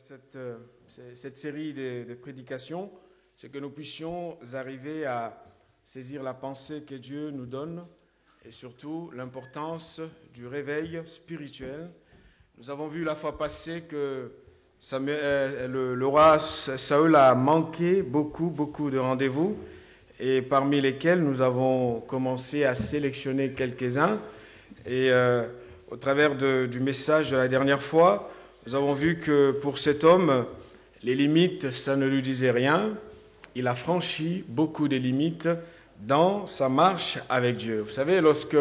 cette série de prédications, c'est que nous puissions arriver à saisir la pensée que Dieu nous donne et surtout l'importance du réveil spirituel. Nous avons vu la fois passée que le roi Saül a manqué beaucoup de rendez-vous et parmi lesquels nous avons commencé à sélectionner quelques-uns. Et au travers du message de la dernière fois, nous avons vu que pour cet homme, les limites, ça ne lui disait rien. Il a franchi beaucoup de limites dans sa marche avec Dieu. Vous savez, lorsque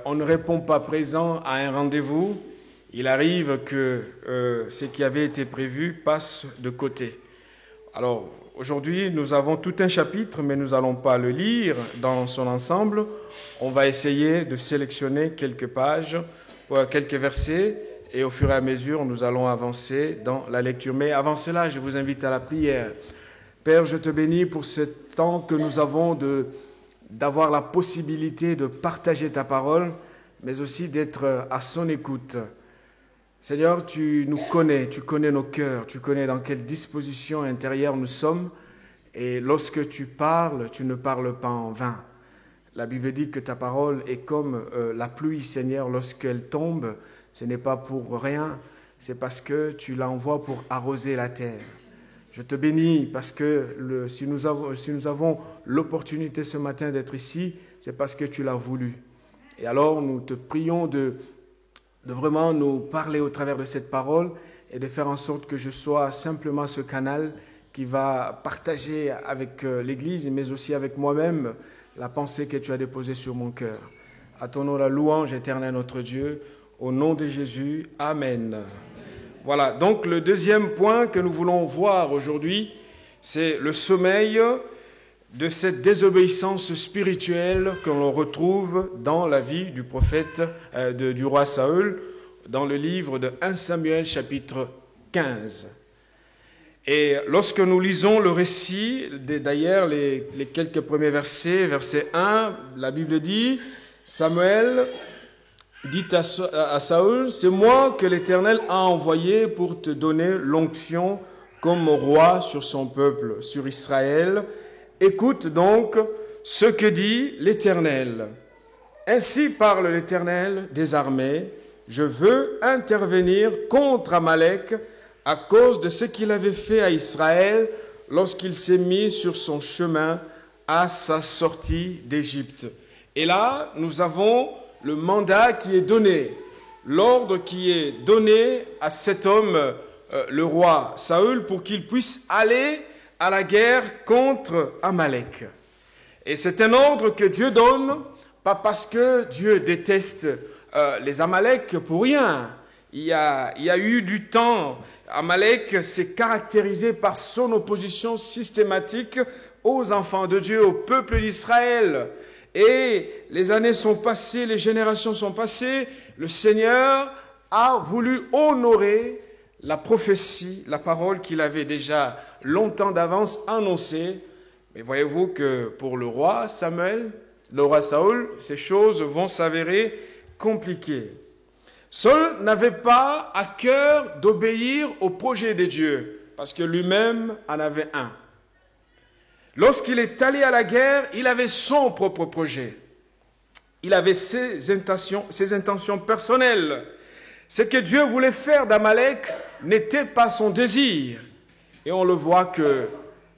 on ne répond pas présent à un rendez-vous, il arrive que ce qui avait été prévu passe de côté. Alors, aujourd'hui, nous avons tout un chapitre, mais nous n'allons pas le lire dans son ensemble. On va essayer de sélectionner quelques pages, quelques versets, et au fur et à mesure, nous allons avancer dans la lecture. Mais avant cela, je vous invite à la prière. Père, je te bénis pour ce temps que nous avons d'avoir la possibilité de partager ta parole, mais aussi d'être à son écoute. Seigneur, tu nous connais, tu connais nos cœurs, tu connais dans quelle disposition intérieure nous sommes. Et lorsque tu parles, tu ne parles pas en vain. La Bible dit que ta parole est comme la pluie, Seigneur, lorsqu'elle tombe, ce n'est pas pour rien, c'est parce que tu l'envoies pour arroser la terre. Je te bénis parce que si nous avons l'opportunité ce matin d'être ici, c'est parce que tu l'as voulu. Et alors nous te prions de vraiment nous parler au travers de cette parole et de faire en sorte que je sois simplement ce canal qui va partager avec l'Église, mais aussi avec moi-même, la pensée que tu as déposée sur mon cœur. À ton nom la louange, éternel notre Dieu, au nom de Jésus, Amen. Voilà, donc le deuxième point que nous voulons voir aujourd'hui, c'est le sommeil de cette désobéissance spirituelle que l'on retrouve dans la vie du prophète, du roi Saül, dans le livre de 1 Samuel chapitre 15. Et lorsque nous lisons le récit, d'ailleurs les quelques premiers versets, verset 1, la Bible dit, Samuel dit à Saül, c'est moi que l'Éternel a envoyé pour te donner l'onction comme roi sur son peuple, sur Israël. Écoute donc ce que dit l'Éternel. Ainsi parle l'Éternel des armées, je veux intervenir contre Amalek à cause de ce qu'il avait fait à Israël lorsqu'il s'est mis sur son chemin à sa sortie d'Égypte. Et là, nous avons le mandat qui est donné, l'ordre qui est donné à cet homme, le roi Saül, pour qu'il puisse aller à la guerre contre Amalek. Et c'est un ordre que Dieu donne, pas parce que Dieu déteste les Amalek pour rien. Il y a eu du temps, Amalek s'est caractérisé par son opposition systématique aux enfants de Dieu, au peuple d'Israël. Et les années sont passées, les générations sont passées, le Seigneur a voulu honorer la prophétie, la parole qu'il avait déjà longtemps d'avance annoncée. Mais voyez-vous que pour le roi Saül, ces choses vont s'avérer compliquées. Saül n'avait pas à cœur d'obéir au projet de Dieu, parce que lui-même en avait un. Lorsqu'il est allé à la guerre, il avait son propre projet. Il avait ses intentions personnelles. Ce que Dieu voulait faire d'Amalek n'était pas son désir. Et on le voit que,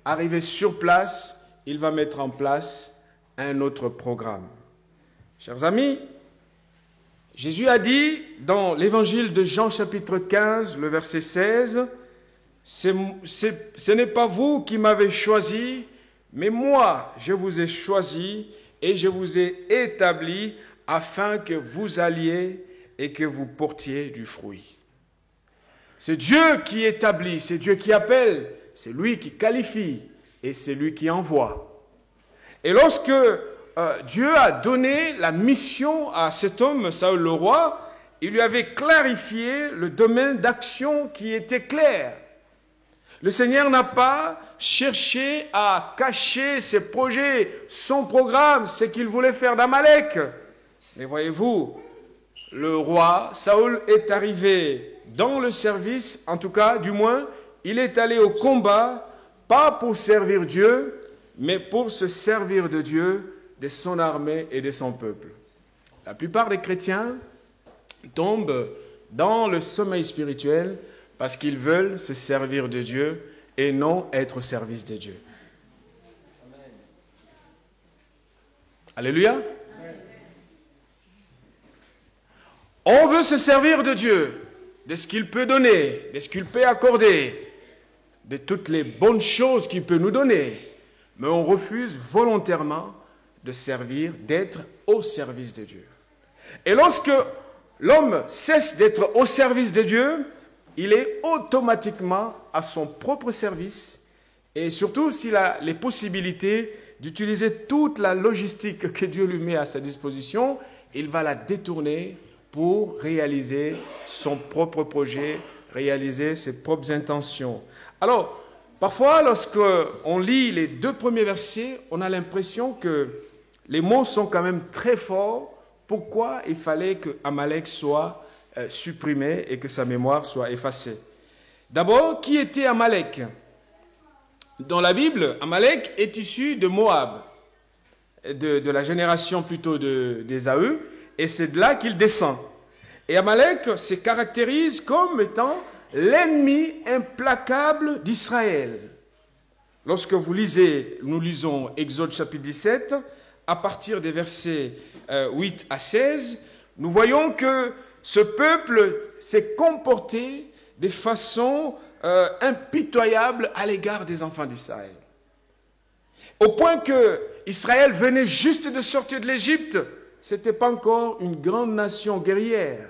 arrivé sur place, il va mettre en place un autre programme. Chers amis, Jésus a dit dans l'évangile de Jean chapitre 15, le verset 16, « Ce n'est pas vous qui m'avez choisi, mais moi, je vous ai choisi et je vous ai établi afin que vous alliez et que vous portiez du fruit. » C'est Dieu qui établit, c'est Dieu qui appelle, c'est lui qui qualifie et c'est lui qui envoie. Et lorsque Dieu a donné la mission à cet homme, Saül le roi, il lui avait clarifié le domaine d'action qui était clair. Le Seigneur n'a pas cherché à cacher ses projets, son programme, ce qu'il voulait faire d'Amalek. Mais voyez-vous, le roi Saül est arrivé dans le service, en tout cas, du moins, il est allé au combat, pas pour servir Dieu, mais pour se servir de Dieu, de son armée et de son peuple. La plupart des chrétiens tombent dans le sommeil spirituel parce qu'ils veulent se servir de Dieu et non être au service de Dieu. Alléluia. On veut se servir de Dieu, de ce qu'il peut donner, de ce qu'il peut accorder, de toutes les bonnes choses qu'il peut nous donner. Mais on refuse volontairement de servir, d'être au service de Dieu. Et lorsque l'homme cesse d'être au service de Dieu, il est automatiquement à son propre service et surtout s'il a les possibilités d'utiliser toute la logistique que Dieu lui met à sa disposition, il va la détourner pour réaliser son propre projet, réaliser ses propres intentions. Alors, parfois, lorsqu'on lit les 2 premiers versets, on a l'impression que les mots sont quand même très forts. Pourquoi il fallait que Amalek soit supprimé et que sa mémoire soit effacée? D'abord, qui était Amalek? Dans la Bible, Amalek est issu de Moab, de la génération plutôt d'Ésaü, et c'est de là qu'il descend. Et Amalek se caractérise comme étant l'ennemi implacable d'Israël. Lorsque nous lisons Exode chapitre 17, à partir des versets 8 à 16, nous voyons que ce peuple s'est comporté de façon impitoyable à l'égard des enfants d'Israël. Au point que Israël venait juste de sortir de l'Égypte, ce n'était pas encore une grande nation guerrière.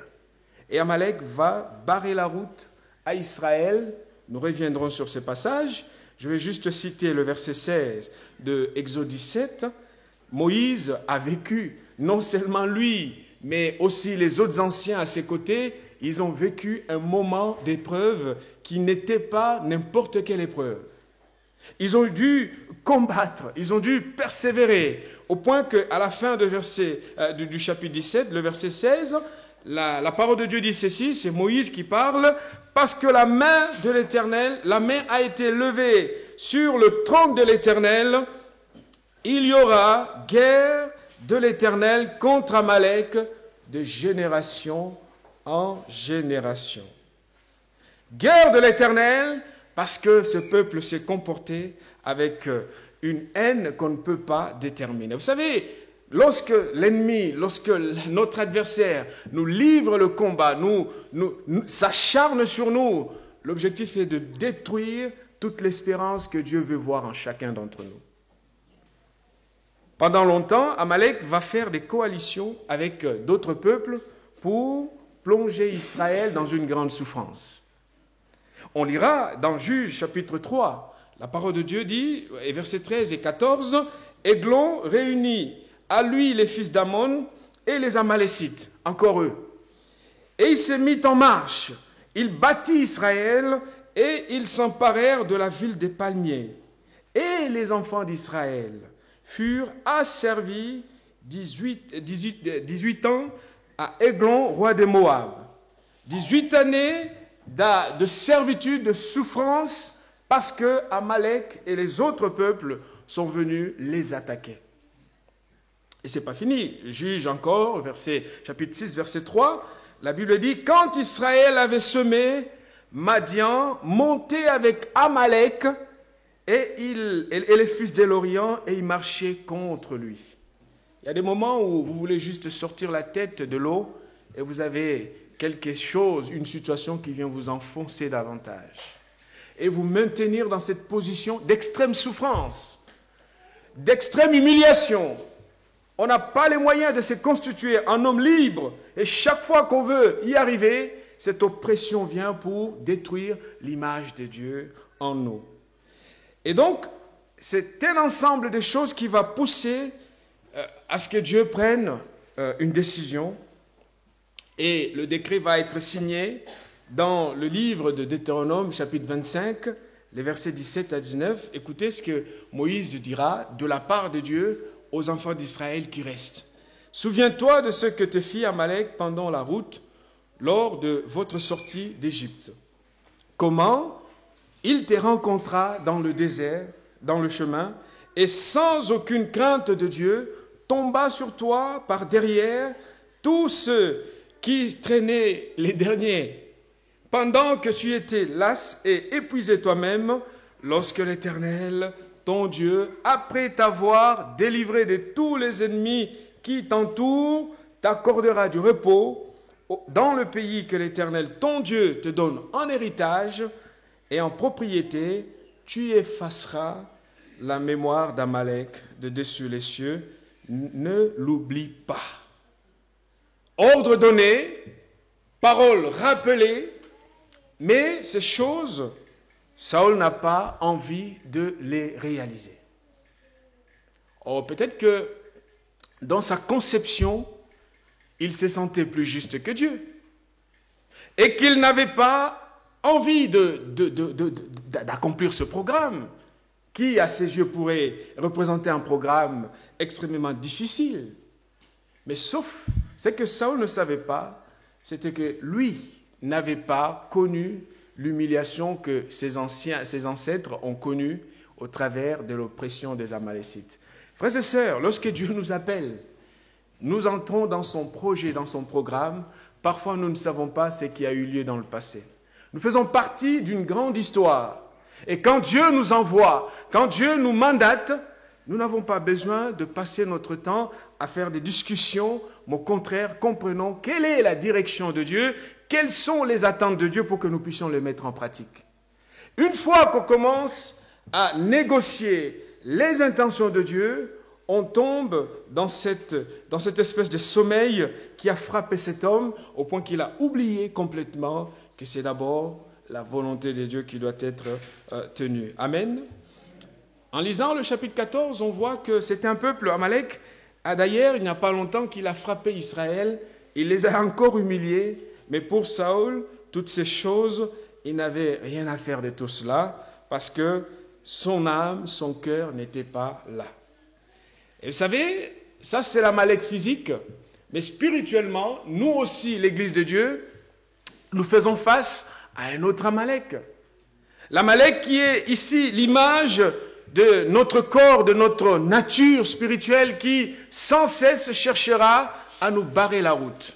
Et Amalek va barrer la route à Israël. Nous reviendrons sur ces passages. Je vais juste citer le verset 16 de Exode 17. Moïse a vécu, non seulement lui, mais aussi les autres anciens à ses côtés, ils ont vécu un moment d'épreuve qui n'était pas n'importe quelle épreuve. Ils ont dû combattre, ils ont dû persévérer, au point qu'à la fin du chapitre 17, le verset 16, la parole de Dieu dit ceci, c'est Moïse qui parle, parce que la main de l'Éternel, la main a été levée sur le trône de l'Éternel, il y aura guerre de l'Éternel contre Amalek de génération en génération. Guerre de l'Éternel parce que ce peuple s'est comporté avec une haine qu'on ne peut pas déterminer. Vous savez, lorsque l'ennemi, lorsque notre adversaire nous livre le combat, s'acharne sur nous, l'objectif est de détruire toute l'espérance que Dieu veut voir en chacun d'entre nous. Pendant longtemps, Amalek va faire des coalitions avec d'autres peuples pour plonger Israël dans une grande souffrance. On lira dans Juges chapitre 3, la parole de Dieu dit, versets 13 et 14, « Églon réunit à lui les fils d'Ammon et les Amalécites, encore eux. Et il se mit en marche, il battit Israël et ils s'emparèrent de la ville des palmiers. Et les enfants d'Israël furent asservis 18 ans à Églon, roi de Moab. 18 années de servitude, de souffrance, parce que Amalek et les autres peuples sont venus les attaquer. Et ce n'est pas fini. Juge encore, chapitre 6, verset 3, la Bible dit, « Quand Israël avait semé, Madian montait avec Amalek et les fils de l'Orient et ils marchaient contre lui. » Il y a des moments où vous voulez juste sortir la tête de l'eau et vous avez quelque chose, une situation qui vient vous enfoncer davantage. Et vous maintenir dans cette position d'extrême souffrance, d'extrême humiliation. On n'a pas les moyens de se constituer en homme libre. Et chaque fois qu'on veut y arriver, cette oppression vient pour détruire l'image de Dieu en nous. Et donc, c'est un ensemble de choses qui va pousser à ce que Dieu prenne une décision. Et le décret va être signé dans le livre de Deutéronome, chapitre 25, les versets 17 à 19. Écoutez ce que Moïse dira de la part de Dieu aux enfants d'Israël qui restent. « Souviens-toi de ce que te fit Amalek pendant la route lors de votre sortie d'Égypte. Comment il te rencontra dans le désert, dans le chemin, et sans aucune crainte de Dieu, tomba sur toi par derrière tous ceux qui traînaient les derniers, pendant que tu étais las et épuisé toi-même, lorsque l'Éternel, ton Dieu, après t'avoir délivré de tous les ennemis qui t'entourent, t'accordera du repos dans le pays que l'Éternel, ton Dieu, te donne en héritage et en propriété. Tu effaceras la mémoire d'Amalek de dessus les cieux. Ne l'oublie pas. Ordre donné, parole rappelée, mais ces choses, Saül n'a pas envie de les réaliser. Or, peut-être que dans sa conception, il se sentait plus juste que Dieu et qu'il n'avait pas envie d'accomplir ce programme qui, à ses yeux, pourrait représenter un programme extrêmement difficile. Mais sauf, ce que Saül ne savait pas, c'était que lui n'avait pas connu l'humiliation que ses ancêtres ont connue au travers de l'oppression des Amalécites. Frères et sœurs, lorsque Dieu nous appelle, nous entrons dans son projet, dans son programme. Parfois, nous ne savons pas ce qui a eu lieu dans le passé. Nous faisons partie d'une grande histoire. Et quand Dieu nous envoie, quand Dieu nous mandate, nous n'avons pas besoin de passer notre temps à faire des discussions, mais au contraire, comprenons quelle est la direction de Dieu, quelles sont les attentes de Dieu pour que nous puissions les mettre en pratique. Une fois qu'on commence à négocier les intentions de Dieu, on tombe dans cette espèce de sommeil qui a frappé cet homme au point qu'il a oublié complètement que c'est d'abord la volonté de Dieu qui doit être tenue. Amen. En lisant le chapitre 14, on voit que c'est un peuple, Amalek, d'ailleurs, il n'y a pas longtemps qu'il a frappé Israël, il les a encore humiliés, mais pour Saül, toutes ces choses, il n'avait rien à faire de tout cela, parce que son âme, son cœur n'était pas là. Et vous savez, ça c'est l'Amalek physique, mais spirituellement, nous aussi, l'Église de Dieu, nous faisons face à un autre Amalek. L'Amalek qui est ici l'image de notre corps, de notre nature spirituelle qui sans cesse cherchera à nous barrer la route,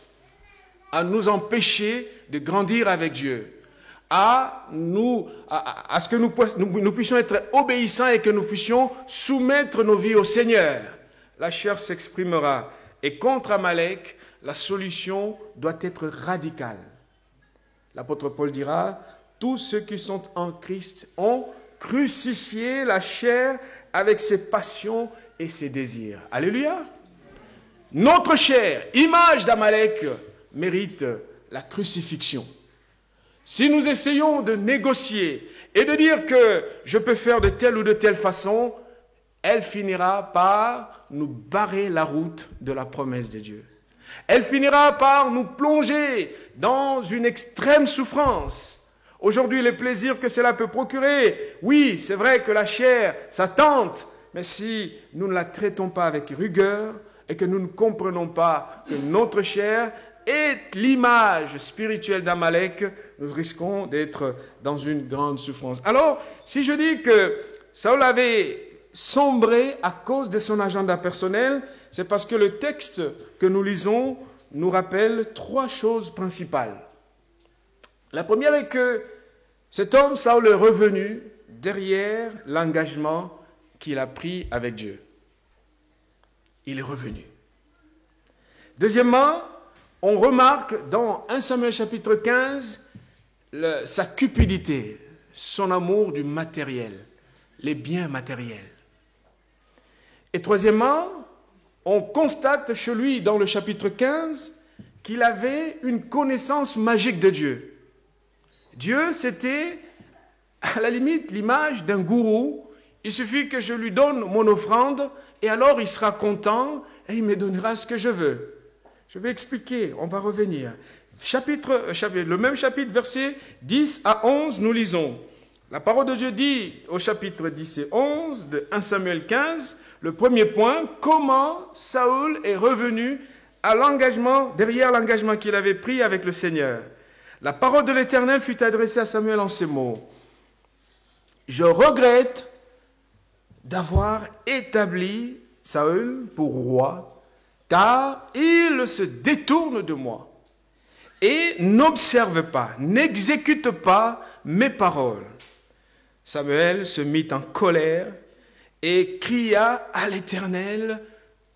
à nous empêcher de grandir avec Dieu, à ce que nous puissions être obéissants et que nous puissions soumettre nos vies au Seigneur. La chair s'exprimera. Et contre Amalek, la solution doit être radicale. L'apôtre Paul dira, tous ceux qui sont en Christ ont crucifié la chair avec ses passions et ses désirs. Alléluia. Notre chair, image d'Amalek, mérite la crucifixion. Si nous essayons de négocier et de dire que je peux faire de telle ou de telle façon, elle finira par nous barrer la route de la promesse de Dieu. Elle finira par nous plonger dans une extrême souffrance. Aujourd'hui, les plaisirs que cela peut procurer, oui, c'est vrai que la chair, ça tente, mais si nous ne la traitons pas avec rigueur et que nous ne comprenons pas que notre chair est l'image spirituelle d'Amalek, nous risquons d'être dans une grande souffrance. Alors, si je dis que Saül avait sombré à cause de son agenda personnel, c'est parce que le texte que nous lisons nous rappelle trois choses principales. La première est que cet homme, Saül, est revenu derrière l'engagement qu'il a pris avec Dieu. Il est revenu. Deuxièmement, on remarque dans 1 Samuel chapitre 15 sa cupidité, son amour du matériel, les biens matériels. Et troisièmement, on constate chez lui dans le chapitre 15 qu'il avait une connaissance magique de Dieu. Dieu, c'était à la limite l'image d'un gourou. Il suffit que je lui donne mon offrande et alors il sera content et il me donnera ce que je veux. Je vais expliquer, on va revenir. Le même chapitre, versets 10 à 11, nous lisons. La parole de Dieu dit au chapitre 10 et 11 de 1 Samuel 15, le premier point, comment Saül est revenu à l'engagement, derrière l'engagement qu'il avait pris avec le Seigneur. La parole de l'Éternel fut adressée à Samuel en ces mots. Je regrette d'avoir établi Saül pour roi, car il se détourne de moi et n'observe pas, n'exécute pas mes paroles. Samuel se mit en colère et cria à l'Éternel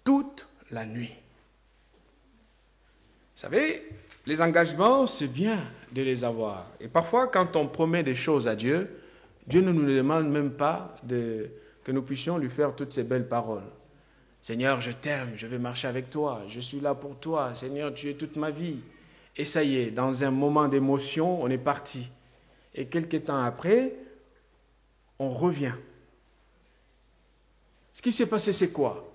toute la nuit. Vous savez, les engagements, c'est bien de les avoir. Et parfois, quand on promet des choses à Dieu, Dieu ne nous demande même pas que nous puissions lui faire toutes ces belles paroles. Seigneur, je t'aime, je vais marcher avec toi, je suis là pour toi. Seigneur, tu es toute ma vie. Et ça y est, dans un moment d'émotion, on est parti. Et quelques temps après, on revient. Ce qui s'est passé, c'est quoi?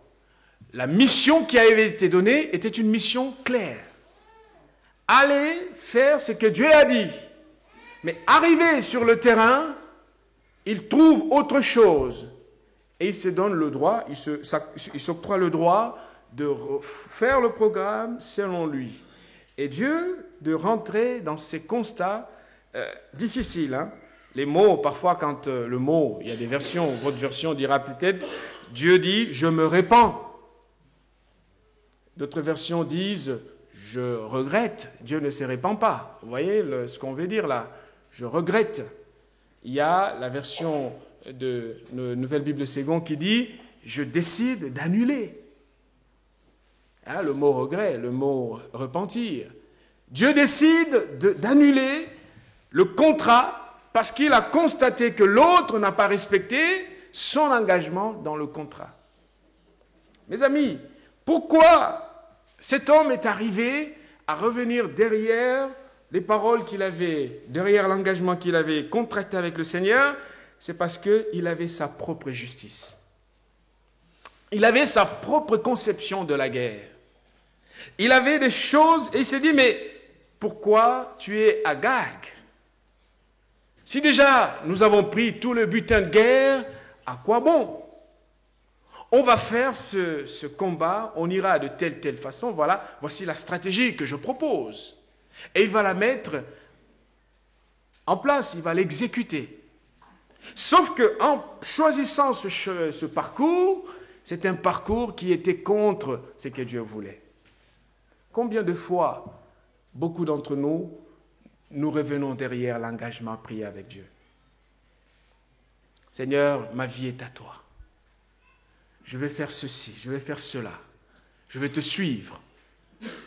La mission qui avait été donnée était une mission claire. Allez faire ce que Dieu a dit. Mais arrivé sur le terrain, il trouve autre chose. Et il se donne le droit, il s'octroie le droit de faire le programme selon lui. Et Dieu, de rentrer dans ces constats difficiles. Hein. Les mots, parfois quand le mot, il y a des versions, votre version dira peut-être, Dieu dit, je me répands. D'autres versions disent, je regrette, Dieu ne se répand pas. Vous voyez ce qu'on veut dire là? Je regrette. Il y a la version de Nouvelle Bible Ségon qui dit « Je décide d'annuler ». Hein, le mot regret, le mot repentir. Dieu décide d'annuler le contrat parce qu'il a constaté que l'autre n'a pas respecté son engagement dans le contrat. Mes amis, pourquoi cet homme est arrivé à revenir derrière les paroles qu'il avait, derrière l'engagement qu'il avait contracté avec le Seigneur? C'est parce qu'il avait sa propre justice. Il avait sa propre conception de la guerre. Il avait des choses et il s'est dit, mais pourquoi tu es à Gag? Si déjà nous avons pris tout le butin de guerre, à quoi bon? On va faire ce combat, on ira de telle façon, voici la stratégie que je propose. Et il va la mettre en place, il va l'exécuter. Sauf qu'en choisissant ce parcours, c'est un parcours qui était contre ce que Dieu voulait. Combien de fois, beaucoup d'entre nous, nous revenons derrière l'engagement pris avec Dieu? Seigneur, ma vie est à toi. Je vais faire ceci, je vais faire cela. Je vais te suivre.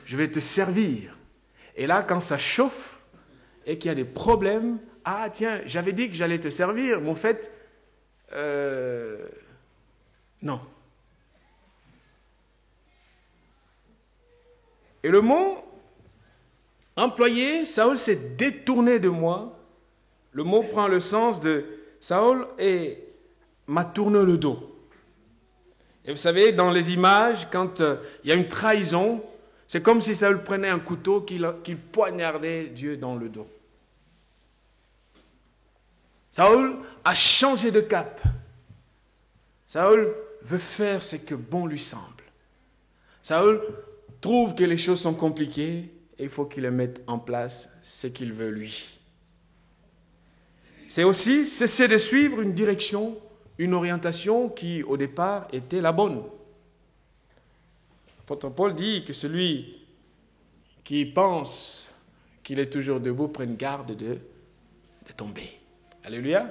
Je vais te servir. Et là, quand ça chauffe et qu'il y a des problèmes, ah tiens, j'avais dit que j'allais te servir, mais en fait, non. Et le mot employé, Saül s'est détourné de moi. Le mot prend le sens de Saül et m'a tourné le dos. Et vous savez, dans les images, quand il y a une trahison, c'est comme si Saül prenait un couteau qu'il poignardait Dieu dans le dos. Saül a changé de cap. Saül veut faire ce que bon lui semble. Saül trouve que les choses sont compliquées et il faut qu'il mette en place ce qu'il veut lui. C'est aussi cesser de suivre une direction, une orientation qui au départ était la bonne. L'apôtre Paul dit que celui qui pense qu'il est toujours debout prenne garde de tomber. Alléluia.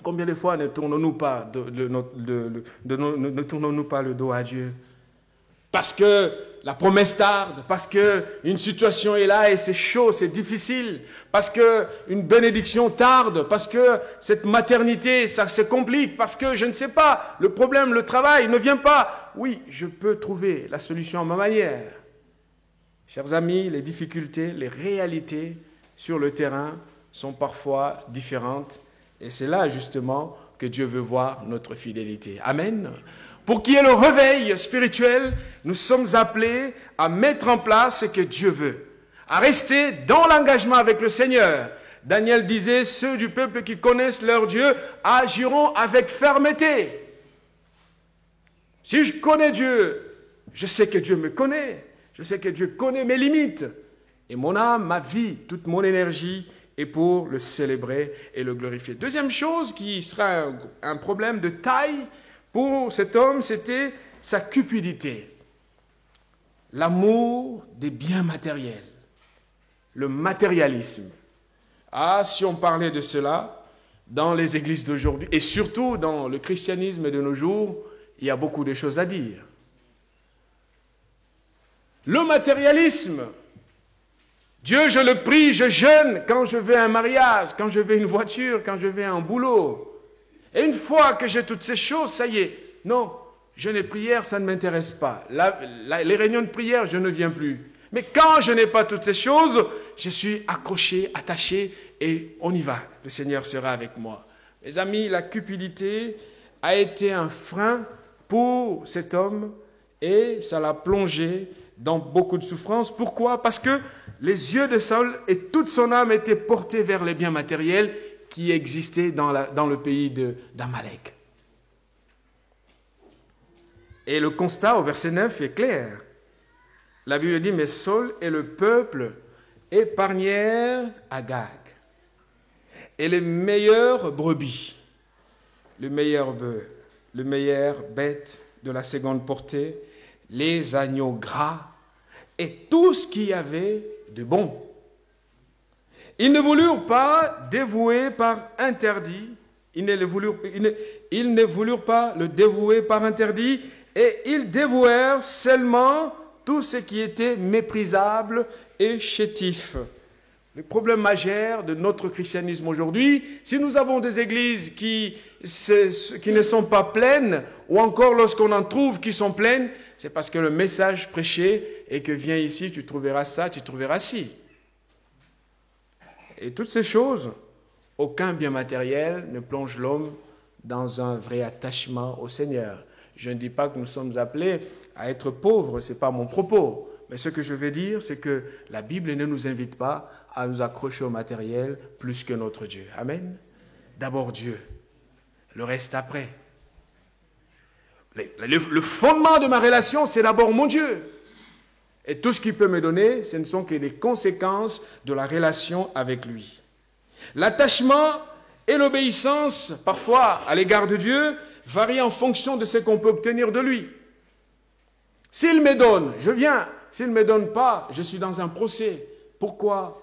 Combien de fois ne tournons-nous pas ne tournons-nous pas le dos à Dieu? Parce que la promesse tarde, parce qu'une situation est là et c'est chaud, c'est difficile, parce qu'une bénédiction tarde, parce que cette maternité, ça se complique, parce que je ne sais pas, le problème, le travail ne vient pas. Oui, je peux trouver la solution à ma manière. Chers amis, les difficultés, les réalités sur le terrain sont parfois différentes et c'est là justement que Dieu veut voir notre fidélité. Amen. Pour qu'il y ait le réveil spirituel, nous sommes appelés à mettre en place ce que Dieu veut, à rester dans l'engagement avec le Seigneur. Daniel disait, ceux du peuple qui connaissent leur Dieu agiront avec fermeté. Si je connais Dieu, Je sais que Dieu me connaît. Je sais que Dieu connaît mes limites. Et mon âme, ma vie, toute mon énergie est pour le célébrer et le glorifier. Deuxième chose qui sera un problème de taille pour cet homme, c'était sa cupidité. L'amour des biens matériels. Le matérialisme. Ah, si on parlait de cela dans les églises d'aujourd'hui, et surtout dans le christianisme de nos jours, il y a beaucoup de choses à dire. Le matérialisme. Dieu, je le prie, je jeûne quand je veux un mariage, quand je veux une voiture, quand je veux un boulot. Et une fois que j'ai toutes ces choses, ça y est. Non, jeûne et prière, ça ne m'intéresse pas. Les réunions de prière, je ne viens plus. Mais quand je n'ai pas toutes ces choses, je suis accroché, attaché, et on y va. Le Seigneur sera avec moi. Mes amis, la cupidité a été un frein pour cet homme et ça l'a plongé dans beaucoup de souffrances. Pourquoi? Parce que les yeux de Saül et toute son âme étaient portés vers les biens matériels qui existaient dans le pays d'Amalek. Et le constat au verset 9 est clair. La Bible dit, mais Saül et le peuple épargnèrent Agag. Et les meilleures brebis, le meilleur bœuf, le meilleur bête de la seconde portée, les agneaux gras et tout ce qu'il y avait de bon. Ils ne voulurent pas dévouer par interdit, ils ne voulurent pas le dévouer par interdit, et ils dévouèrent seulement tout ce qui était méprisable et chétif. Le problème majeur de notre christianisme aujourd'hui, si nous avons des églises qui ne sont pas pleines, ou encore lorsqu'on en trouve qui sont pleines, c'est parce que le message prêché est que viens ici, tu trouveras ça, tu trouveras ci. Et toutes ces choses, aucun bien matériel ne plonge l'homme dans un vrai attachement au Seigneur. Je ne dis pas que nous sommes appelés à être pauvres, ce n'est pas mon propos. Mais ce que je veux dire, c'est que la Bible ne nous invite pas à nous accrocher au matériel plus que notre Dieu. Amen. D'abord Dieu, le reste après. Le fondement de ma relation, c'est d'abord mon Dieu. Et tout ce qu'il peut me donner, ce ne sont que les conséquences de la relation avec lui. L'attachement et l'obéissance, parfois à l'égard de Dieu, varient en fonction de ce qu'on peut obtenir de lui. S'il me donne, je viens. S'il ne me donne pas, je suis dans un procès. Pourquoi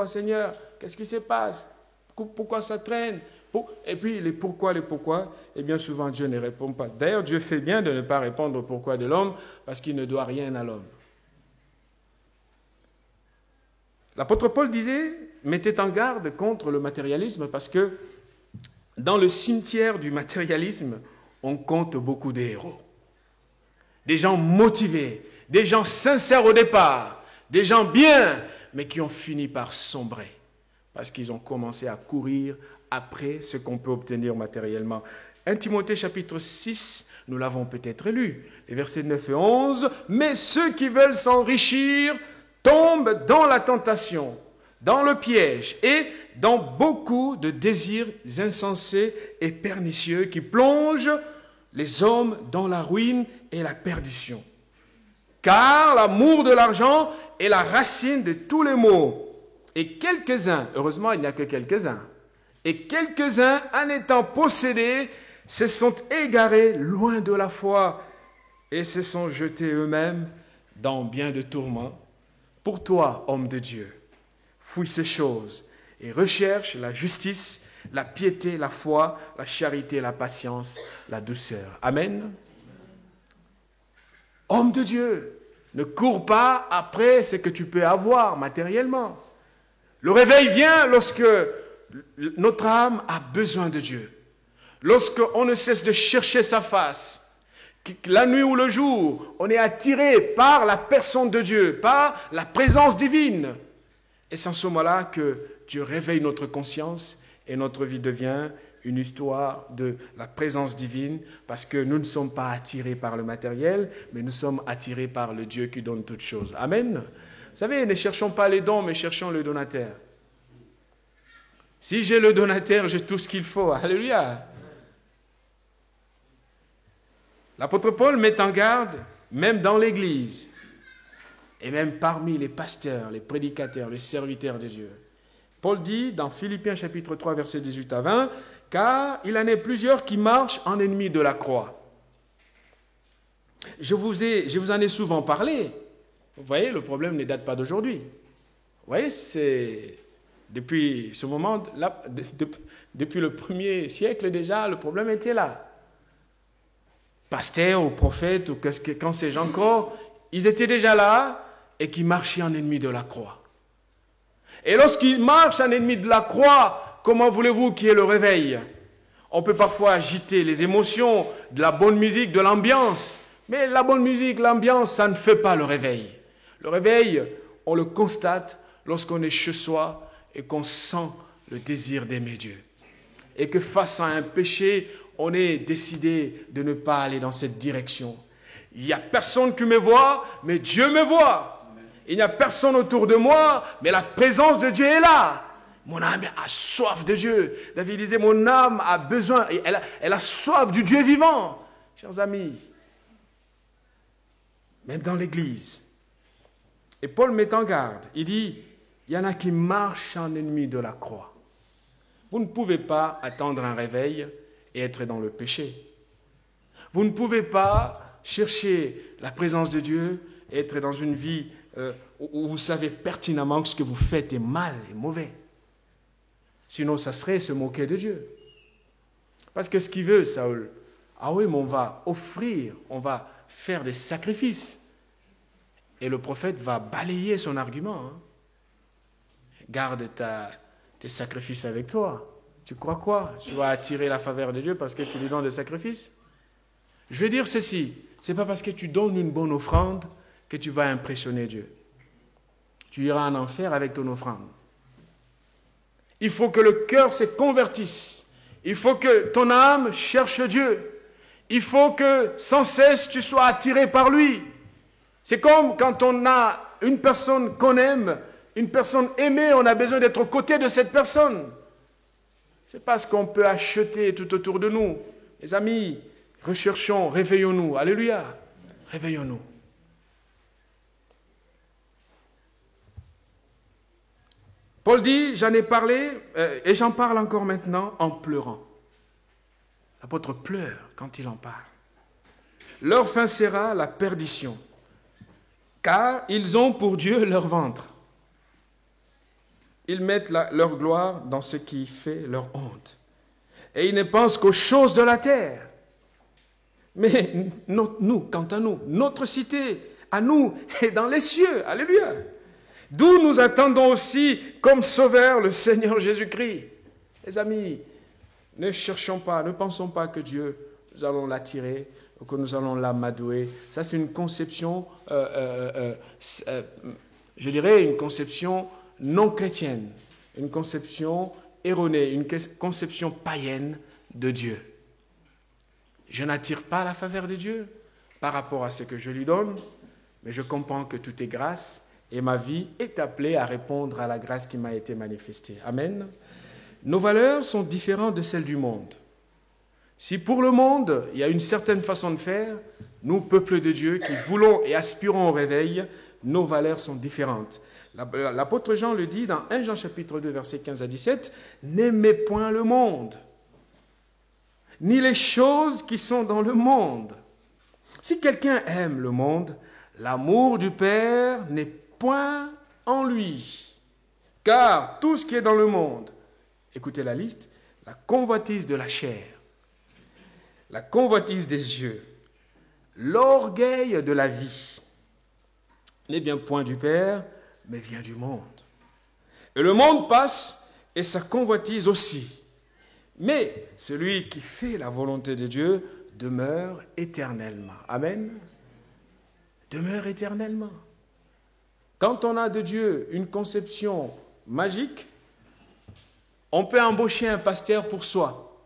Seigneur? Qu'est-ce qui se passe? Pourquoi ça traîne? Et puis les pourquoi, et bien souvent Dieu ne répond pas. D'ailleurs, Dieu fait bien de ne pas répondre au pourquoi de l'homme, parce qu'il ne doit rien à l'homme. L'apôtre Paul disait, mettez en garde contre le matérialisme, parce que dans le cimetière du matérialisme, on compte beaucoup de héros. Des gens motivés, des gens sincères au départ, des gens bien, mais qui ont fini par sombrer, parce qu'ils ont commencé à courir après ce qu'on peut obtenir matériellement. 1 Timothée chapitre 6, nous l'avons peut-être lu, les versets 9 et 11, « Mais ceux qui veulent s'enrichir tombent dans la tentation, dans le piège et dans beaucoup de désirs insensés et pernicieux qui plongent les hommes dans la ruine et la perdition. Car l'amour de l'argent est la racine de tous les maux. Et quelques-uns, heureusement il n'y a que quelques-uns, et quelques-uns en étant possédés se sont égarés loin de la foi et se sont jetés eux-mêmes dans bien de tourments. Pour toi, homme de Dieu, fouille ces choses et recherche la justice, la piété, la foi, la charité, la patience, la douceur. Amen. Homme de Dieu, ne cours pas après ce que tu peux avoir matériellement. Le réveil vient lorsque notre âme a besoin de Dieu. Lorsqu'on ne cesse de chercher sa face, la nuit ou le jour, on est attiré par la personne de Dieu, par la présence divine. Et c'est en ce moment-là que Dieu réveille notre conscience et notre vie devient une histoire de la présence divine, parce que nous ne sommes pas attirés par le matériel, mais nous sommes attirés par le Dieu qui donne toutes choses. Amen. Vous savez, ne cherchons pas les dons, mais cherchons le donateur. Si j'ai le donateur, j'ai tout ce qu'il faut. Alléluia. L'apôtre Paul met en garde, même dans l'Église, et même parmi les pasteurs, les prédicateurs, les serviteurs de Dieu. Paul dit dans Philippiens chapitre 3, versets 18 à 20, « Car il en est plusieurs qui marchent en ennemis de la croix. » Je vous en ai souvent parlé. Vous voyez, le problème ne date pas d'aujourd'hui. Vous voyez, c'est depuis ce moment-là, depuis le 1er siècle déjà, le problème était là. Pasteurs ou prophètes, ou quand ces gens encore, ils étaient déjà là et qui marchaient en ennemi de la croix. Et lorsqu'ils marchent en ennemi de la croix, comment voulez-vous qu'il y ait le réveil? On peut parfois agiter les émotions, de la bonne musique, de l'ambiance, mais la bonne musique, l'ambiance, ça ne fait pas le réveil. Le réveil, on le constate lorsqu'on est chez soi et qu'on sent le désir d'aimer Dieu. Et que face à un péché, on est décidé de ne pas aller dans cette direction. Il n'y a personne qui me voit, mais Dieu me voit. Il n'y a personne autour de moi, mais la présence de Dieu est là. Mon âme a soif de Dieu. David disait, mon âme a besoin, elle a soif du Dieu vivant. Chers amis, même dans l'Église. Et Paul met en garde, il dit, il y en a qui marchent en ennemi de la croix. Vous ne pouvez pas attendre un réveil et être dans le péché. Vous ne pouvez pas chercher la présence de Dieu et être dans une vie où vous savez pertinemment que ce que vous faites est mal et mauvais. Sinon, ça serait se moquer de Dieu. Parce que ce qu'il veut, Saül, ah oui, mais on va offrir, on va faire des sacrifices. Et le prophète va balayer son argument. Hein. Garde tes sacrifices avec toi. Tu crois quoi? Tu vas attirer la faveur de Dieu parce que tu lui donnes des sacrifices? Je vais dire ceci, ce n'est pas parce que tu donnes une bonne offrande que tu vas impressionner Dieu. Tu iras en enfer avec ton offrande. Il faut que le cœur se convertisse. Il faut que ton âme cherche Dieu. Il faut que sans cesse tu sois attiré par lui. C'est comme quand on a une personne qu'on aime, une personne aimée, on a besoin d'être aux côtés de cette personne. C'est pas ce qu'on peut acheter tout autour de nous. Les amis, recherchons, réveillons-nous. Alléluia. Réveillons-nous. Paul dit, j'en ai parlé et j'en parle encore maintenant en pleurant. L'apôtre pleure quand il en parle. Leur fin sera la perdition, car ils ont pour Dieu leur ventre. Ils mettent leur gloire dans ce qui fait leur honte. Et ils ne pensent qu'aux choses de la terre. Mais nous, quant à nous, notre cité, à nous, est dans les cieux. Alléluia. D'où nous attendons aussi comme sauveur le Seigneur Jésus-Christ. Les amis, ne cherchons pas, ne pensons pas que Dieu, nous allons l'attirer, ou que nous allons l'amadouer. Ça, c'est une conception, je dirais, une conception non chrétienne, une conception erronée, une conception païenne de Dieu. Je n'attire pas la faveur de Dieu par rapport à ce que je lui donne, mais je comprends que tout est grâce et ma vie est appelée à répondre à la grâce qui m'a été manifestée. Amen. Nos valeurs sont différentes de celles du monde. Si pour le monde, il y a une certaine façon de faire, nous, peuple de Dieu, qui voulons et aspirons au réveil, nos valeurs sont différentes. L'apôtre Jean le dit dans 1 Jean chapitre 2, versets 15 à 17, « N'aimez point le monde, ni les choses qui sont dans le monde. Si quelqu'un aime le monde, l'amour du Père n'est point en lui. Car tout ce qui est dans le monde, écoutez la liste, la convoitise de la chair, la convoitise des yeux, l'orgueil de la vie, n'est bien point du Père, mais vient du monde. Et le monde passe et sa convoitise aussi. Mais celui qui fait la volonté de Dieu demeure éternellement. Amen. Demeure éternellement. Quand on a de Dieu une conception magique, on peut embaucher un pasteur pour soi.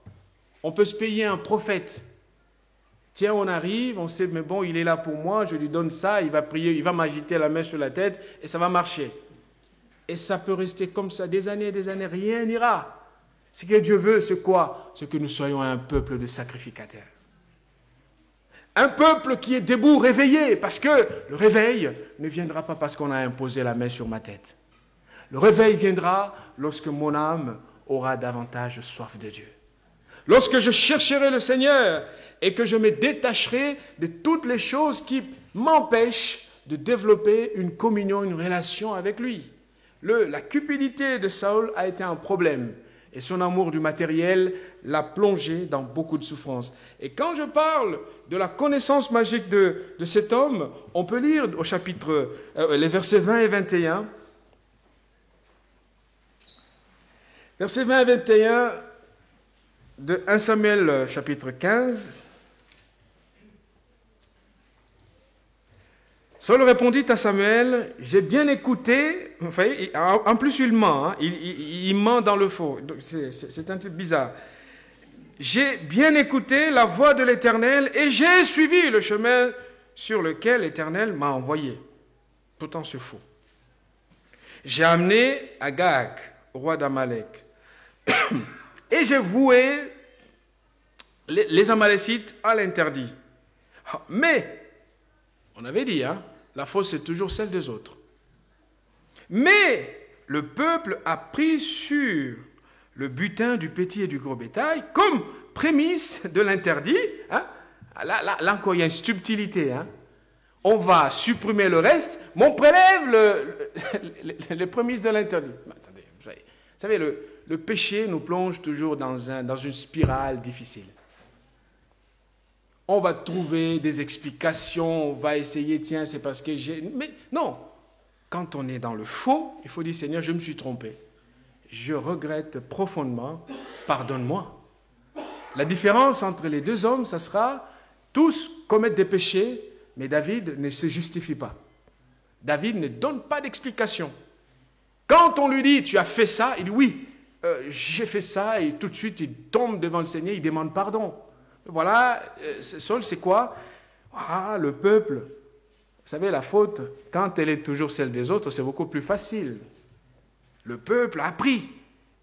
On peut se payer un prophète. Tiens, on arrive, on sait, mais bon, il est là pour moi, je lui donne ça, il va prier, il va m'agiter la main sur la tête et ça va marcher. Et ça peut rester comme ça des années, rien n'ira. Ce que Dieu veut, c'est quoi? C'est que nous soyons un peuple de sacrificateurs. Un peuple qui est debout, réveillé, parce que le réveil ne viendra pas parce qu'on a imposé la main sur ma tête. Le réveil viendra lorsque mon âme aura davantage soif de Dieu. Lorsque je chercherai le Seigneur et que je me détacherai de toutes les choses qui m'empêchent de développer une communion, une relation avec lui. La cupidité de Saül a été un problème et son amour du matériel l'a plongé dans beaucoup de souffrances. Et quand je parle de la connaissance magique de cet homme, on peut lire au chapitre, les versets 20 et 21. Versets 20 et 21 de 1 Samuel chapitre 15. Saül répondit à Samuel, j'ai bien écouté, enfin, en plus il ment, hein, il ment dans le faux, c'est un truc bizarre. J'ai bien écouté la voix de l'Éternel et j'ai suivi le chemin sur lequel l'Éternel m'a envoyé. Pourtant c'est faux. J'ai amené Agag, roi d'Amalek, et j'ai voué les Amalécites à l'interdit. Mais, on avait dit, hein, la faute c'est toujours celle des autres. Mais le peuple a pris sur le butin du petit et du gros bétail comme prémisse de l'interdit. Hein. Là encore, il y a une subtilité. Hein. On va supprimer le reste, mais on prélève les prémices de l'interdit. Attendez, vous savez, le péché nous plonge toujours dans une spirale difficile. On va trouver des explications, on va essayer, tiens, c'est parce que j'ai... Mais non, quand on est dans le faux, il faut dire, Seigneur, je me suis trompé. Je regrette profondément, pardonne-moi. La différence entre les deux hommes, ça sera, tous commettent des péchés, mais David ne se justifie pas. David ne donne pas d'explication. Quand on lui dit, tu as fait ça, il dit, oui, j'ai fait ça, et tout de suite, il tombe devant le Seigneur, il demande pardon. Voilà, Saül, c'est quoi? Ah, le peuple. Vous savez, la faute, quand elle est toujours celle des autres, c'est beaucoup plus facile. Le peuple a appris.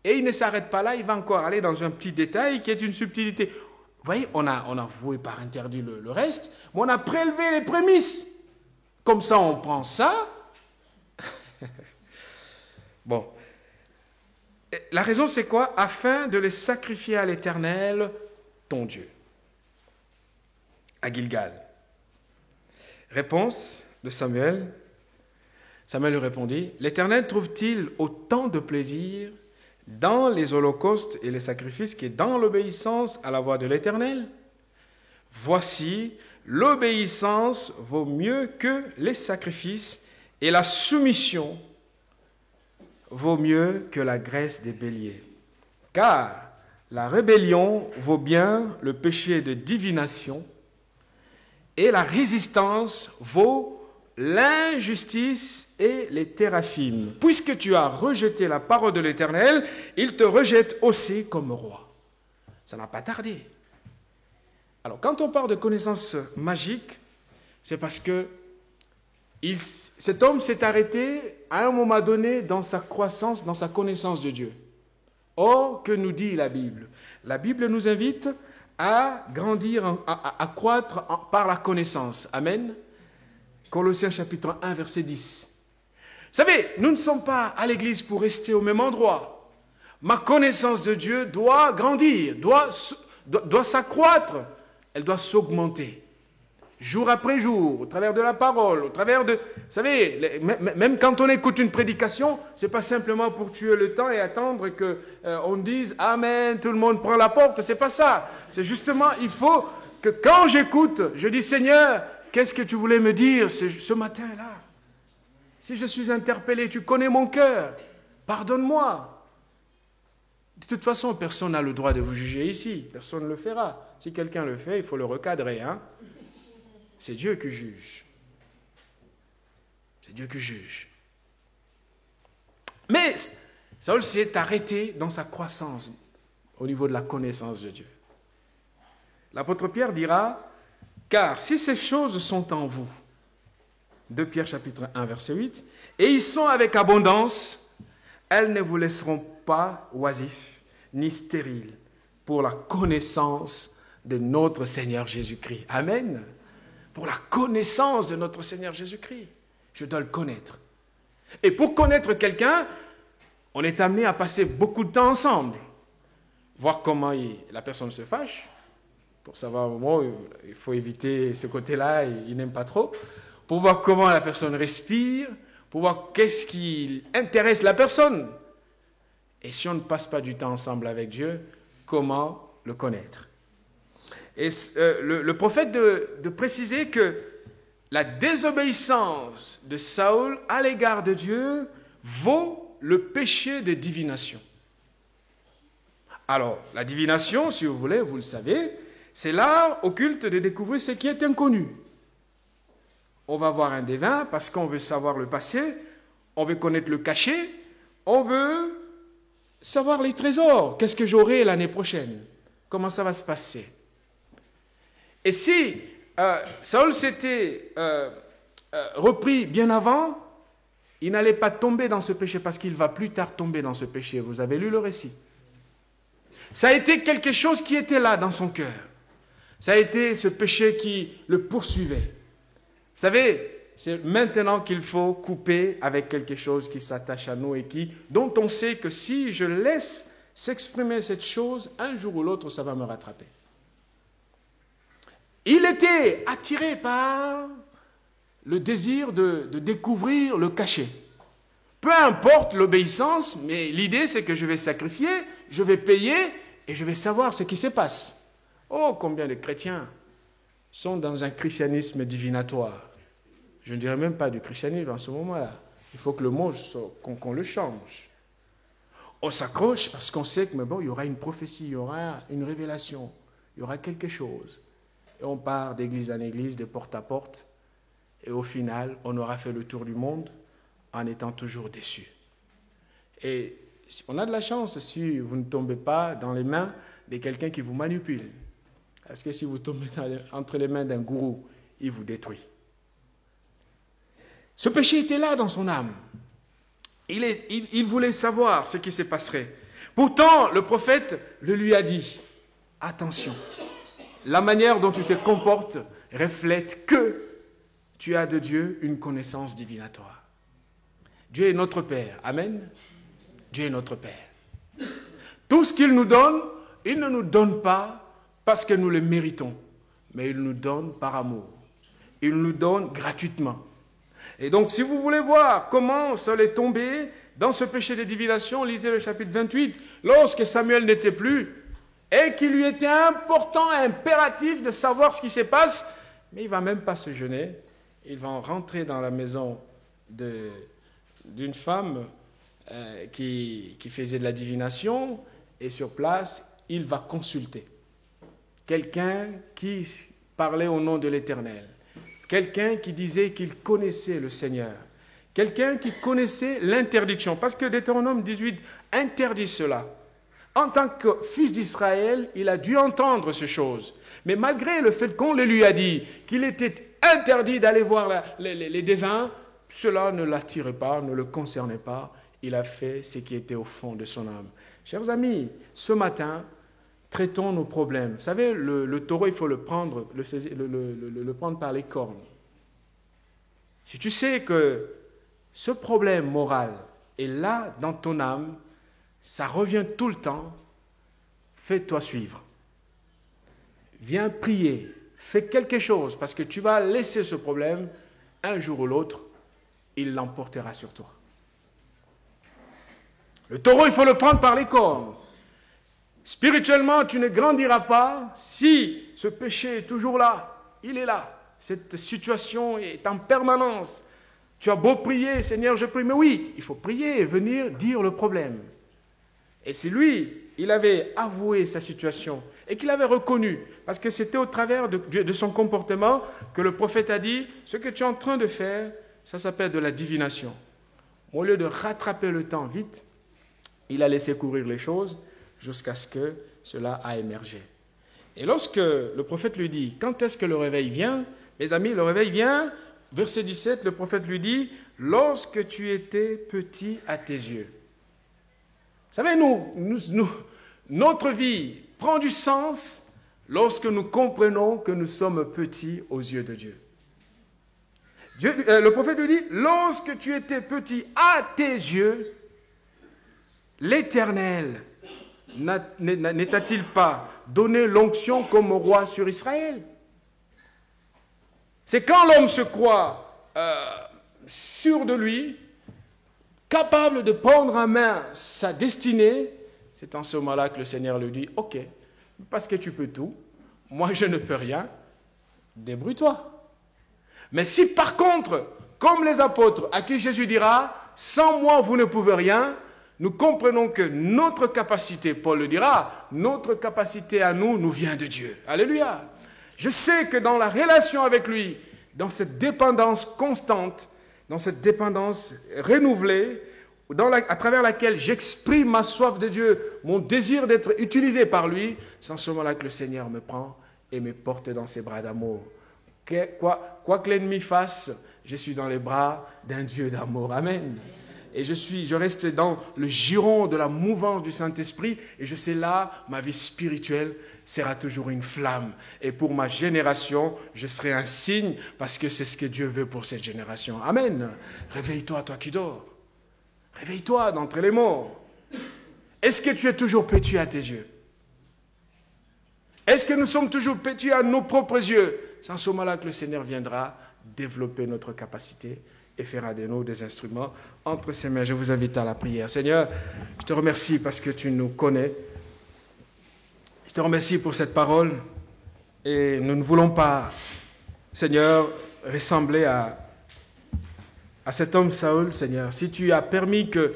Et il ne s'arrête pas là, il va encore aller dans un petit détail qui est une subtilité. Vous voyez, on a voué par interdit le reste, mais on a prélevé les prémices. Comme ça, on prend ça. Bon. La raison, c'est quoi? Afin de les sacrifier à l'Éternel, ton Dieu. À Gilgal. Réponse de Samuel. Samuel lui répondit, l'Éternel trouve-t-il autant de plaisir dans les holocaustes et les sacrifices que dans l'obéissance à la voix de l'Éternel? Voici, l'obéissance vaut mieux que les sacrifices et la soumission vaut mieux que la graisse des béliers. Car la rébellion vaut bien le péché de divination et la résistance vaut l'injustice et les téraphimes. Puisque tu as rejeté la parole de l'Éternel, il te rejette aussi comme roi. Ça n'a pas tardé. Alors, quand on parle de connaissance magique, c'est parce que cet homme s'est arrêté à un moment donné dans sa croissance, dans sa connaissance de Dieu. Or, que nous dit la Bible? La Bible nous invite à grandir, à croître par la connaissance. Amen. Colossiens chapitre 1, verset 10. Vous savez, nous ne sommes pas à l'église pour rester au même endroit. Ma connaissance de Dieu doit grandir, doit s'accroître, elle doit s'augmenter. Jour après jour, au travers de la parole, au travers de... Vous savez, même quand on écoute une prédication, ce n'est pas simplement pour tuer le temps et attendre qu'on dise « Amen », tout le monde prend la porte, ce n'est pas ça. C'est justement, il faut que quand j'écoute, je dis « Seigneur, qu'est-ce que tu voulais me dire ce matin-là? Si je suis interpellé, tu connais mon cœur, pardonne-moi. » De toute façon, personne n'a le droit de vous juger ici, personne ne le fera. Si quelqu'un le fait, il faut le recadrer, hein. C'est Dieu qui juge. C'est Dieu qui juge. Mais Saül s'est arrêté dans sa croissance au niveau de la connaissance de Dieu. L'apôtre Pierre dira, « Car si ces choses sont en vous, 2 Pierre chapitre 1 verset 8, et ils sont avec abondance, elles ne vous laisseront pas oisifs ni stériles pour la connaissance de notre Seigneur Jésus-Christ. » Amen. pour la connaissance de notre Seigneur Jésus-Christ. Je dois le connaître. Et pour connaître quelqu'un, on est amené à passer beaucoup de temps ensemble. Voir comment la personne se fâche. Pour savoir, bon, il faut éviter ce côté-là, il n'aime pas trop. Pour voir comment la personne respire. Pour voir qu'est-ce qui intéresse la personne. Et si on ne passe pas du temps ensemble avec Dieu, comment le connaître? Et le prophète de préciser que la désobéissance de Saül à l'égard de Dieu vaut le péché de divination. Alors, la divination, si vous voulez, vous le savez, c'est l'art occulte de découvrir ce qui est inconnu. On va voir un devin parce qu'on veut savoir le passé, on veut connaître le cachet, on veut savoir les trésors. Qu'est-ce que j'aurai l'année prochaine? Comment ça va se passer? Et si Saül s'était repris bien avant, il n'allait pas tomber dans ce péché parce qu'il va plus tard tomber dans ce péché. Vous avez lu le récit. Ça a été quelque chose qui était là dans son cœur. Ça a été ce péché qui le poursuivait. Vous savez, c'est maintenant qu'il faut couper avec quelque chose qui s'attache à nous et dont on sait que si je laisse s'exprimer cette chose, un jour ou l'autre, ça va me rattraper. Il était attiré par le désir de découvrir le cachet. Peu importe l'obéissance, mais l'idée c'est que je vais sacrifier, je vais payer et je vais savoir ce qui se passe. Oh, combien de chrétiens sont dans un christianisme divinatoire. Je ne dirais même pas du christianisme en ce moment-là. Il faut que le mot, qu'on le change. On s'accroche parce qu'on sait que mais bon, il y aura une prophétie, il y aura une révélation, il y aura quelque chose. Et on part d'église en église, de porte à porte. Et au final, on aura fait le tour du monde en étant toujours déçu. Et on a de la chance si vous ne tombez pas dans les mains de quelqu'un qui vous manipule. Parce que si vous tombez entre les mains d'un gourou, il vous détruit. Ce péché était là dans son âme. Il voulait savoir ce qui se passerait. Pourtant, le prophète le lui a dit, attention, la manière dont tu te comportes reflète que tu as de Dieu une connaissance divinatoire. Dieu est notre Père. Amen. Dieu est notre Père. Tout ce qu'il nous donne, il ne nous donne pas parce que nous le méritons, mais il nous donne par amour. Il nous donne gratuitement. Et donc, si vous voulez voir comment Saül est tombé dans ce péché de divination, lisez le chapitre 28, lorsque Samuel n'était plus, et qu'il lui était important, impératif de savoir ce qui se passe, mais il ne va même pas se jeûner, il va rentrer dans la maison d'une femme qui faisait de la divination, et sur place, il va consulter quelqu'un qui parlait au nom de l'Éternel. Quelqu'un qui disait qu'il connaissait le Seigneur. Quelqu'un qui connaissait l'interdiction. Parce que Deutéronome 18 interdit cela. En tant que fils d'Israël, il a dû entendre ces choses. Mais malgré le fait qu'on le lui a dit qu'il était interdit d'aller voir les devins, cela ne l'attirait pas, ne le concernait pas. Il a fait ce qui était au fond de son âme. Chers amis, ce matin, traitons nos problèmes. Vous savez, le taureau, il faut le prendre par les cornes. Si tu sais que ce problème moral est là dans ton âme, ça revient tout le temps, fais-toi suivre. Viens prier, fais quelque chose, parce que tu vas laisser ce problème, un jour ou l'autre, il l'emportera sur toi. Le taureau, il faut le prendre par les cornes. Spirituellement, tu ne grandiras pas si ce péché est toujours là. Il est là. Cette situation est en permanence. Tu as beau prier, Seigneur, je prie. Mais oui, il faut prier et venir dire le problème. Et si lui, il avait avoué sa situation et qu'il avait reconnu, parce que c'était au travers de son comportement que le prophète a dit, ce que tu es en train de faire, ça s'appelle de la divination. Au lieu de rattraper le temps vite, il a laissé courir les choses jusqu'à ce que cela a émergé. Et lorsque le prophète lui dit, quand est-ce que le réveil vient? Mes amis, le réveil vient, verset 17, le prophète lui dit, lorsque tu étais petit à tes yeux. Vous savez, notre vie prend du sens lorsque nous comprenons que nous sommes petits aux yeux de Dieu. Le prophète lui dit, lorsque tu étais petit à tes yeux, l'Éternel n'est-t-il pas donné l'onction comme roi sur Israël? C'est quand l'homme se croit sûr de lui, capable de prendre en main sa destinée, c'est en ce moment-là que le Seigneur lui dit, ok, parce que tu peux tout, moi je ne peux rien, débrouille-toi. Mais si par contre, comme les apôtres à qui Jésus dira, sans moi vous ne pouvez rien, nous comprenons que notre capacité, Paul le dira, notre capacité à nous vient de Dieu. Alléluia. Je sais que dans la relation avec lui, dans cette dépendance constante, dans cette dépendance renouvelée, à travers laquelle j'exprime ma soif de Dieu, mon désir d'être utilisé par lui, c'est en ce moment-là que le Seigneur me prend et me porte dans ses bras d'amour. Quoi que l'ennemi fasse, je suis dans les bras d'un Dieu d'amour. Amen. Et je reste dans le giron de la mouvance du Saint-Esprit et je sais là, ma vie spirituelle sera toujours une flamme. Et pour ma génération, je serai un signe parce que c'est ce que Dieu veut pour cette génération. Amen. Réveille-toi, toi qui dors. Réveille-toi d'entre les morts. Est-ce que tu es toujours petit à tes yeux? Est-ce que nous sommes toujours petits à nos propres yeux? C'est en ce moment-là que le Seigneur viendra développer notre capacité et fera de nous des instruments entre ses mains. Je vous invite à la prière. Seigneur, je te remercie parce que tu nous connais. Je te remercie pour cette parole. Et nous ne voulons pas, Seigneur, ressembler à cet homme Saül, Seigneur. Si tu as permis que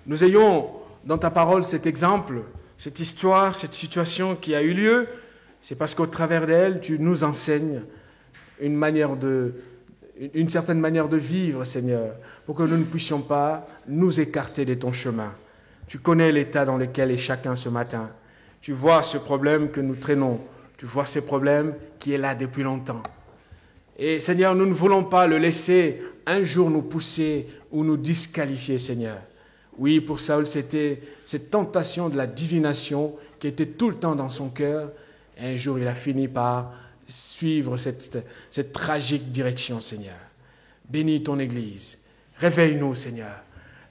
nous ayons dans ta parole cet exemple, cette histoire, cette situation qui a eu lieu, c'est parce qu'au travers d'elle, tu nous enseignes une certaine manière de vivre, Seigneur, pour que nous ne puissions pas nous écarter de ton chemin. Tu connais l'état dans lequel est chacun ce matin. Tu vois ce problème que nous traînons. Tu vois ce problème qui est là depuis longtemps. Et Seigneur, nous ne voulons pas le laisser un jour nous pousser ou nous disqualifier, Seigneur. Oui, pour Saül, c'était cette tentation de la divination qui était tout le temps dans son cœur. Et un jour, il a fini par suivre cette tragique direction, Seigneur. Bénis ton Église. Réveille-nous, Seigneur.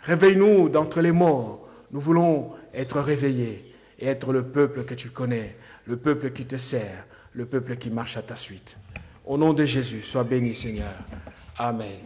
Réveille-nous d'entre les morts. Nous voulons être réveillés et être le peuple que tu connais, le peuple qui te sert, le peuple qui marche à ta suite. Au nom de Jésus, sois béni, Seigneur. Amen.